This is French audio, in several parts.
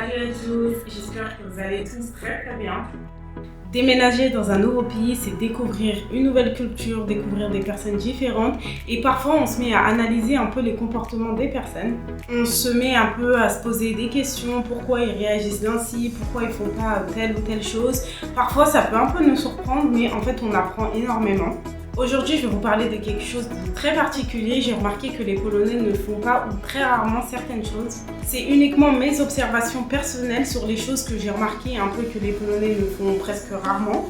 Salut à tous, j'espère que vous allez tous très bien. Déménager dans un nouveau pays, c'est découvrir une nouvelle culture, découvrir des personnes différentes et parfois on se met à analyser un peu les comportements des personnes. On se met un peu à se poser des questions, pourquoi ils réagissent ainsi, pourquoi ils font pas telle ou telle chose. Parfois ça peut un peu nous surprendre mais en fait on apprend énormément. Aujourd'hui, je vais vous parler de quelque chose de très particulier. J'ai remarqué que les Polonais ne font pas ou très rarement certaines choses. C'est uniquement mes observations personnelles sur les choses que j'ai remarquées un peu que les Polonais ne font presque rarement.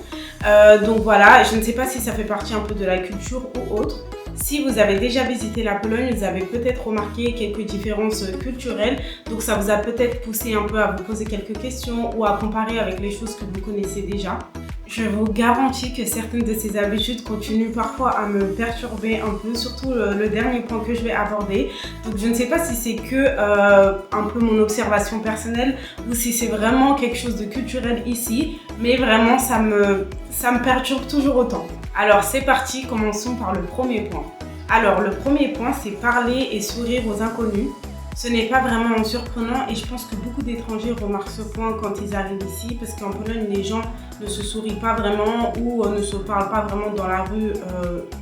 Donc voilà, je ne sais pas si ça fait partie un peu de la culture ou autre. Si vous avez déjà visité la Pologne, vous avez peut-être remarqué quelques différences culturelles. Donc ça vous a peut-être poussé un peu à vous poser quelques questions ou à comparer avec les choses que vous connaissez déjà. Je vous garantis que certaines de ces habitudes continuent parfois à me perturber un peu, surtout le dernier point que je vais aborder. Donc je ne sais pas si c'est que un peu mon observation personnelle ou si c'est vraiment quelque chose de culturel ici, mais vraiment ça me perturbe toujours autant. Alors c'est parti, commençons par le premier point. Alors le premier point, c'est parler et sourire aux inconnus. Ce n'est pas vraiment surprenant et je pense que beaucoup d'étrangers remarquent ce point quand ils arrivent ici parce qu'en Pologne, les gens ne se sourient pas vraiment ou ne se parlent pas vraiment dans la rue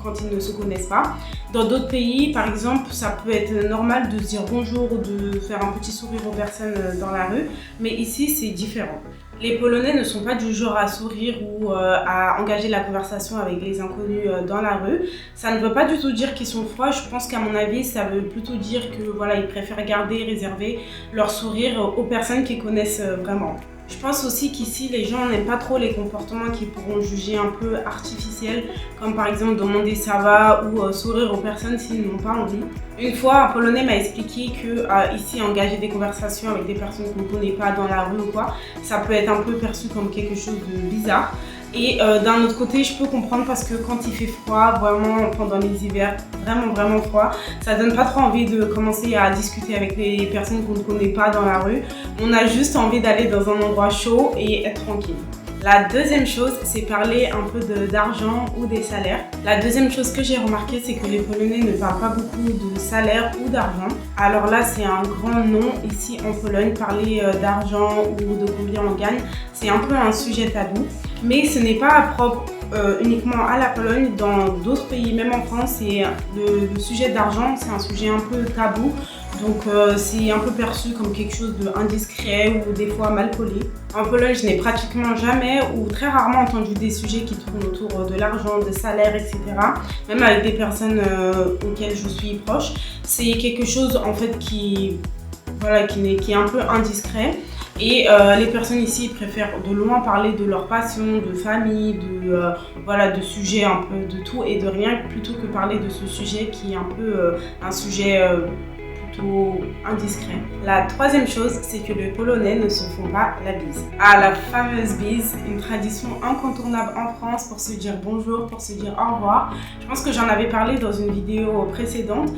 quand ils ne se connaissent pas. Dans d'autres pays, par exemple, ça peut être normal de se dire bonjour ou de faire un petit sourire aux personnes dans la rue, mais ici, c'est différent. Les Polonais ne sont pas du genre à sourire ou à engager la conversation avec les inconnus dans la rue. Ça ne veut pas du tout dire qu'ils sont froids. Je pense qu'à mon avis, ça veut plutôt dire que voilà, ils préfèrent garder, réserver leur sourire aux personnes qu'ils connaissent vraiment. Je pense aussi qu'ici, les gens n'aiment pas trop les comportements qu'ils pourront juger un peu artificiels, comme par exemple demander ça va ou sourire aux personnes s'ils n'ont pas envie. Une fois, un Polonais m'a expliqué que ici, engager des conversations avec des personnes qu'on ne connaît pas dans la rue ou quoi, ça peut être un peu perçu comme quelque chose de bizarre. Et d'un autre côté, je peux comprendre parce que quand il fait froid, vraiment pendant les hivers, vraiment froid, ça donne pas trop envie de commencer à discuter avec les personnes qu'on ne connaît pas dans la rue. On a juste envie d'aller dans un endroit chaud et être tranquille. La deuxième chose, c'est parler un peu d'argent ou des salaires. La deuxième chose que j'ai remarqué, c'est que les Polonais ne parlent pas beaucoup de salaire ou d'argent. Alors là, c'est un grand nom ici en Pologne. Parler d'argent ou de combien on gagne, c'est un peu un sujet tabou. Mais ce n'est pas propre uniquement à la Pologne. Dans d'autres pays, même en France, le sujet d'argent, c'est un sujet un peu tabou. Donc c'est un peu perçu comme quelque chose d'indiscret ou des fois mal poli. En Pologne, je n'ai pratiquement jamais ou très rarement entendu des sujets qui tournent autour de l'argent, de salaire, etc. Même avec des personnes auxquelles je suis proche. C'est quelque chose en fait qui est un peu indiscret. Et les personnes ici préfèrent de loin parler de leur passion, de famille, de sujets un peu de tout et de rien plutôt que parler de ce sujet qui est un peu un sujet plutôt indiscret. La troisième chose, c'est que les Polonais ne se font pas la bise. Ah, la fameuse bise, une tradition incontournable en France pour se dire bonjour, pour se dire au revoir. Je pense que j'en avais parlé dans une vidéo précédente,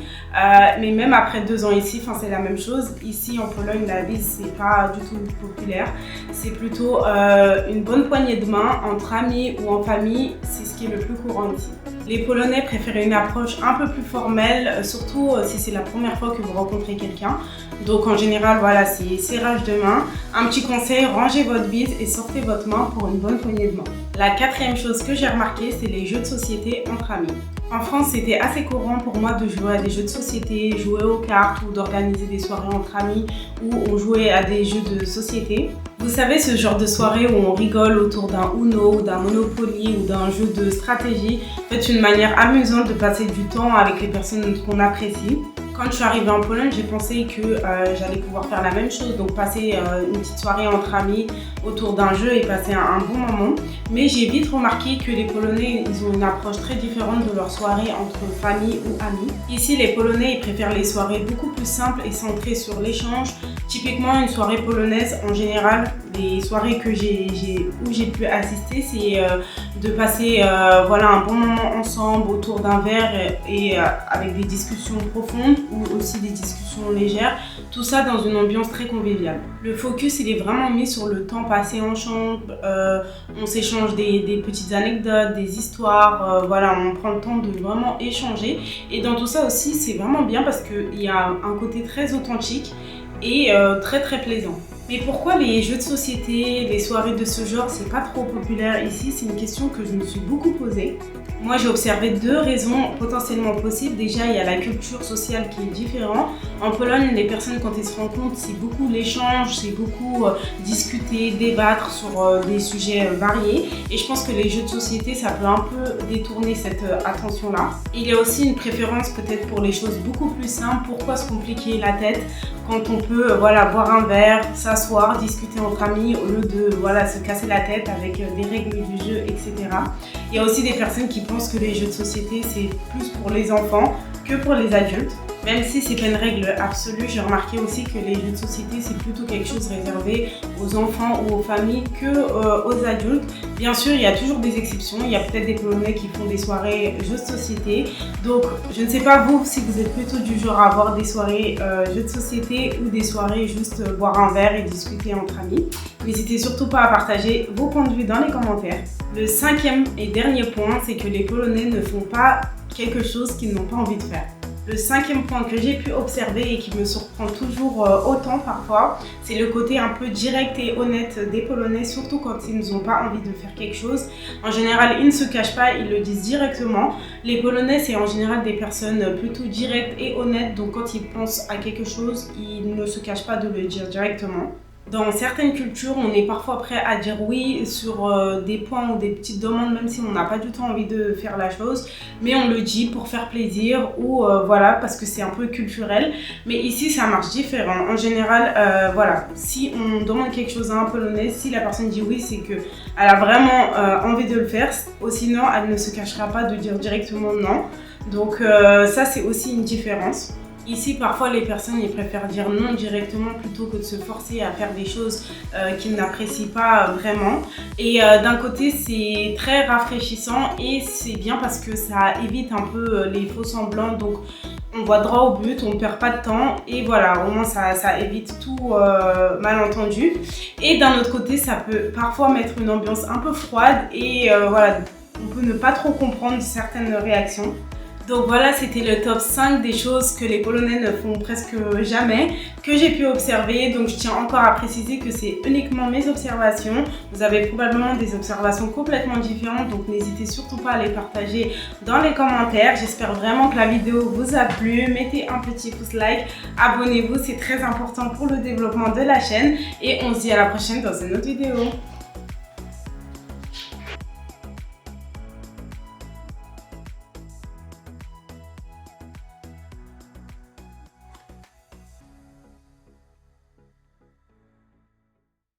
mais même après 2 ans ici, c'est la même chose. Ici en Pologne, la bise, c'est pas du tout populaire. C'est plutôt une bonne poignée de main entre amis ou en famille, c'est ce qui est le plus courant ici. Les Polonais préfèrent une approche un peu plus formelle, surtout si c'est la première fois que vous rencontrez quelqu'un. Donc en général, voilà, c'est serrage de main. Un petit conseil, rangez votre bise et sortez votre main pour une bonne poignée de main. La quatrième chose que j'ai remarqué, c'est les jeux de société entre amis. En France, c'était assez courant pour moi de jouer à des jeux de société, jouer aux cartes ou d'organiser des soirées entre amis où on jouait à des jeux de société. Vous savez, ce genre de soirée où on rigole autour d'un Uno, ou d'un Monopoly ou d'un jeu de stratégie, c'est une manière amusante de passer du temps avec les personnes qu'on apprécie. Quand je suis arrivée en Pologne, j'ai pensé que j'allais pouvoir faire la même chose, donc passer une petite soirée entre amis autour d'un jeu et passer un bon moment. Mais j'ai vite remarqué que les Polonais, ils ont une approche très différente de leurs soirées entre famille ou amis. Ici, les Polonais, ils préfèrent les soirées beaucoup plus simples et centrées sur l'échange. Typiquement, une soirée polonaise, en général, les soirées où j'ai pu assister, c'est de passer un bon moment ensemble autour d'un verre et avec des discussions profondes ou aussi des discussions légères, tout ça dans une ambiance très conviviale. Le focus il est vraiment mis sur le temps passé en chambre, on s'échange des petites anecdotes, des histoires, on prend le temps de vraiment échanger et dans tout ça aussi c'est vraiment bien parce qu'il y a un côté très authentique et très très plaisant. Mais pourquoi les jeux de société, les soirées de ce genre, c'est pas trop populaire ici? C'est une question que je me suis beaucoup posée. Moi, j'ai observé deux raisons potentiellement possibles. Déjà, il y a la culture sociale qui est différente. En Pologne, les personnes, quand elles se rencontrent, c'est beaucoup l'échange, c'est beaucoup discuter, débattre sur des sujets variés. Et je pense que les jeux de société, ça peut un peu détourner cette attention-là. Il y a aussi une préférence peut-être pour les choses beaucoup plus simples. Pourquoi se compliquer la tête quand on peut boire un verre, s'asseoir, discuter entre amis au lieu de se casser la tête avec des règles du jeu, etc. Il y a aussi des personnes qui pensent que les jeux de société c'est plus pour les enfants que pour les adultes. Même si c'est pas une règle absolue, j'ai remarqué aussi que les jeux de société c'est plutôt quelque chose réservé aux enfants ou aux familles que aux adultes. Bien sûr, il y a toujours des exceptions. Il y a peut-être des Polonais qui font des soirées jeux de société. Donc, je ne sais pas vous si vous êtes plutôt du genre à avoir des soirées jeux de société ou des soirées juste boire un verre et discuter entre amis. N'hésitez surtout pas à partager vos points de vue dans les commentaires. Le cinquième et dernier point, c'est que les Polonais ne font pas quelque chose qu'ils n'ont pas envie de faire. Le cinquième point que j'ai pu observer et qui me surprend toujours autant parfois, c'est le côté un peu direct et honnête des Polonais, surtout quand ils n'ont pas envie de faire quelque chose. En général, ils ne se cachent pas, ils le disent directement. Les Polonais, c'est en général des personnes plutôt directes et honnêtes, donc quand ils pensent à quelque chose, ils ne se cachent pas de le dire directement. Dans certaines cultures, on est parfois prêt à dire oui sur des points ou des petites demandes, même si on n'a pas du tout envie de faire la chose, mais on le dit pour faire plaisir ou parce que c'est un peu culturel. Mais ici, ça marche différent. En général, si on demande quelque chose à un Polonais, si la personne dit oui, c'est qu'elle a vraiment envie de le faire, ou sinon elle ne se cachera pas de dire directement non. Donc ça, c'est aussi une différence. Ici, parfois, les personnes ils préfèrent dire non directement plutôt que de se forcer à faire des choses qu'ils n'apprécient pas vraiment. Et d'un côté, c'est très rafraîchissant et c'est bien parce que ça évite un peu les faux semblants. Donc, on va droit au but, on ne perd pas de temps et au moins ça évite tout malentendu. Et d'un autre côté, ça peut parfois mettre une ambiance un peu froide et on peut ne pas trop comprendre certaines réactions. Donc voilà, c'était le top 5 des choses que les Polonais ne font presque jamais, que j'ai pu observer. Donc je tiens encore à préciser que c'est uniquement mes observations. Vous avez probablement des observations complètement différentes, donc n'hésitez surtout pas à les partager dans les commentaires. J'espère vraiment que la vidéo vous a plu. Mettez un petit pouce like, abonnez-vous, c'est très important pour le développement de la chaîne. Et on se dit à la prochaine dans une autre vidéo.